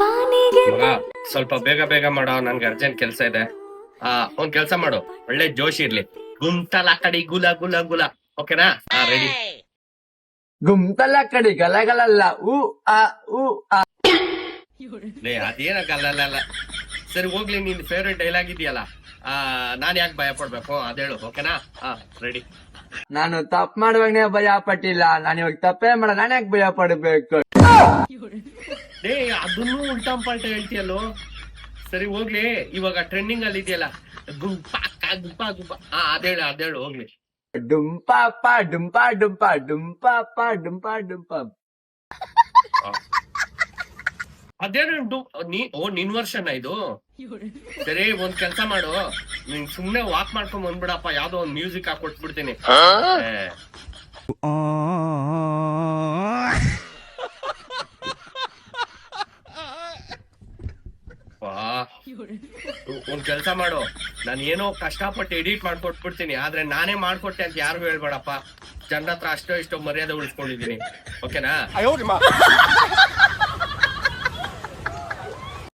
ಮಗ ಸ್ವಲ್ಪ ಬೇಗ ಬೇಗ ಮಾಡೋ, ನನ್ಗೆ ಅರ್ಜೆಂಟ್ ಕೆಲ್ಸ ಇದೆ. ಒಂದ್ ಕೆಲ್ಸ ಮಾಡು, ಒಳ್ಳೆ ಜೋಶ್ ಇರ್ಲಿ. ಗುಂತಲ ಕಡಿ ಗುಲ ಗುಲ ಗುಲ, ಓಕೆನಾ? ರೆಡಿ. ಗುಮ್ತಲ ಕಡಿ ಗಲಗಲಲ್ಲ ಊ ಆ ಊ ಆ. ಅದೇನಲ್ಲ. ಸರಿ ಹೋಗ್ಲಿ, ನಿನ್ ಫೇವ್ರೆಟ್ ಡೈಲಾಗ್ ಇದೆಯಲ್ಲ, ನಾನ್ ಯಾಕೆ ಭಯ ಪಡ್ಬೇಕು ಅದೇಳು, ಓಕೆನಾ? ರೆಡಿ. ನಾನು ತಪ್ಪು ಮಾಡುವಾಗನೇ ಭಯ ಪಟ್ಟಿಲ್ಲ, ನಾನು ಇವಾಗ ತಪ್ಪೇ ಮಾಡ ನಾನು ಯಾಕೆ ಭಯ ಪಡಬೇಕು? ಅದನ್ನು ಉಲ್ಟಾ ಪಾಲ್ಟ ಹೇಳ್ತೀಯಲ್ಲೋ. ಸರಿ ಹೋಗ್ಲಿ, ಇವಾಗ ಟ್ರೆಂಡಿಂಗ್ ಅಲ್ಲಿ ಇದೆಯಲ್ಲ, ಗುಂಪಾ ಗುಂಪಾ ಗುಂಪಾ, ಅದೇಳು ಹೋಗ್ಲಿ. ಡುಂಪಾಪ ಡುಂಪಾ ಡುಂಪಾ ಡುಂಪಾಪ ಡುಂಪಾ ಡುಂಪಾ. ಅದೇನು ನಿನ್ ವರ್ಷನ ಇದು? ಸರಿ, ಒಂದ್ ಕೆಲ್ಸ ಮಾಡು, ನೀನ್ ಸುಮ್ನೆ ವಾಕ್ ಮಾಡ್ಕೊಂಡ್ ಬಂದ್ಬಿಡಪ್ಪ, ಯಾವ್ದೋ ಒಂದ್ ಮ್ಯೂಸಿಕ್ ಹಾಕೊಟ್ಬಿಡ್ತೀನಿ. ಒಂದ್ ಕೆಲ್ಸ ಮಾಡು, ನಾನು ಏನೋ ಕಷ್ಟಪಟ್ಟು ಎಡಿಟ್ ಮಾಡ್ಕೊಟ್ಬಿಡ್ತೀನಿ, ಆದ್ರೆ ನಾನೇ ಮಾಡ್ಕೊಟ್ಟೆ ಅಂತ ಯಾರಿಗೂ ಹೇಳ್ಬೇಡಪ್ಪ. ಜನರ ಹತ್ರ ಅಷ್ಟೋ ಇಷ್ಟೋ ಮರ್ಯಾದೆ ಉಳಿಸ್ಕೊಂಡಿದ್ದೀನಿ, ಓಕೆನಾ?